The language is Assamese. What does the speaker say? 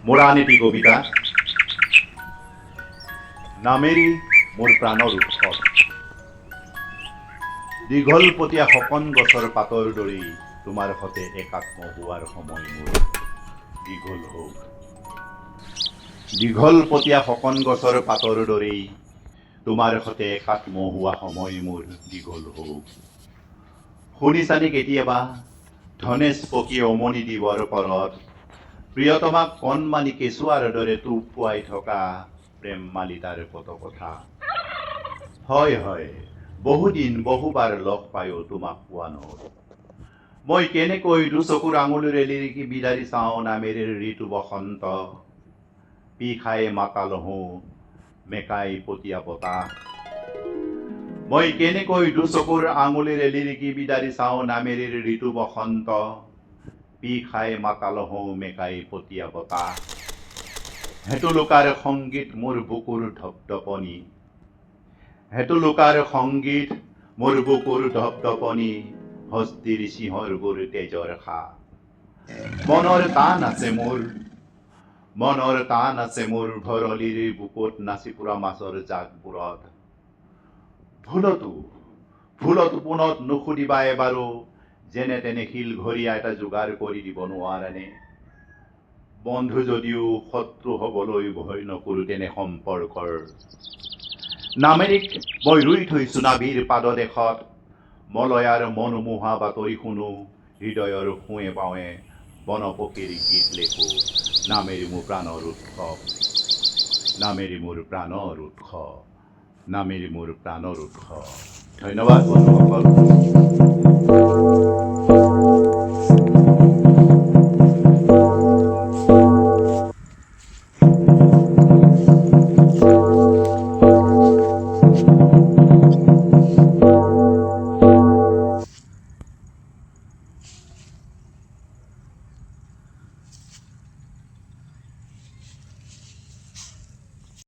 মোৰানীতি কবিতা নামেৰি মোৰ প্ৰাণৰ উৎসৱ। দীঘলপতীয়া সকন গছৰ পাতৰ দৰেই তোমাৰ সতে একাত্ম হোৱাৰ সময় মোৰ দীঘল হওক। দীঘলপতীয়া সকন গছৰ পাতৰ দৰেই তোমাৰ সতে একাত্ম হোৱা সময় মোৰ দীঘল হওক। শুনিছানে কেতিয়াবা ধনেশ পক্ষীয়ে উমনি দিবৰ পৰত প্ৰিয়তমাক কণমানি কেঁচুৱাৰ দৰে টোপ খুৱাই থকা প্ৰেম মালিতাৰ কত কথা। হয় হয়, বহুদিন বহুবাৰ লগ পায়ো তোমাক পোৱা নহল। মই কেনেকৈ দুচকুৰ আঙুলিৰে লিৰিকি বিদাৰি চাওঁ নামেৰে ঋতু বসন্ত। পি খাই মাতাল হওঁ মেকাই পতীয়া বতাহ। মই কেনেকৈ দুচকুৰ আঙুলিৰে লিৰিকি বিদাৰি চাওঁ নামেৰে ঋতু বসন্ত। পি খাই মাতাল হওঁ মেকাই পতীয়া বতাহ। হেতুলোকাৰ সংগীত মোৰ বুকুৰ ধপধপনি। হেতুলোকাৰ সংগীত মোৰ বুকুৰ ধপধপনি। হস্তিৰ সিংহৰবোৰ তেজৰ খা। মনৰ টান আছে মোৰ, মনৰ টান আছে মোৰ ভৰলীৰ বুকুত নাচি ফুৰা মাছৰ জাকবোৰত। ভুলতো পোনত নুসুধিবা এবাৰো যেনে তেনে শিল ঘৰীয়া এটা যোগাৰ কৰি দিব নোৱাৰেনে। বন্ধু যদিও শত্ৰু হবলৈ ভয় নকৰো তেনে সম্পৰ্কৰ। নামেৰিক মই ৰুই থৈছো নাভিৰ পাদদেশত। মলয়াৰ মনোমোহা বাতৰি শুনো হৃদয়ৰ সোঁৱে পাৱে বনপক্ষীৰ গীত লেখো। নামেৰি মোৰ প্ৰাণৰ উৎসৱ, নামেৰি মোৰ প্ৰাণৰ উৎসৱ, নামেৰি মোৰ প্ৰাণৰ উৎসৱ। ধন্যবাদ বন্ধুসকল।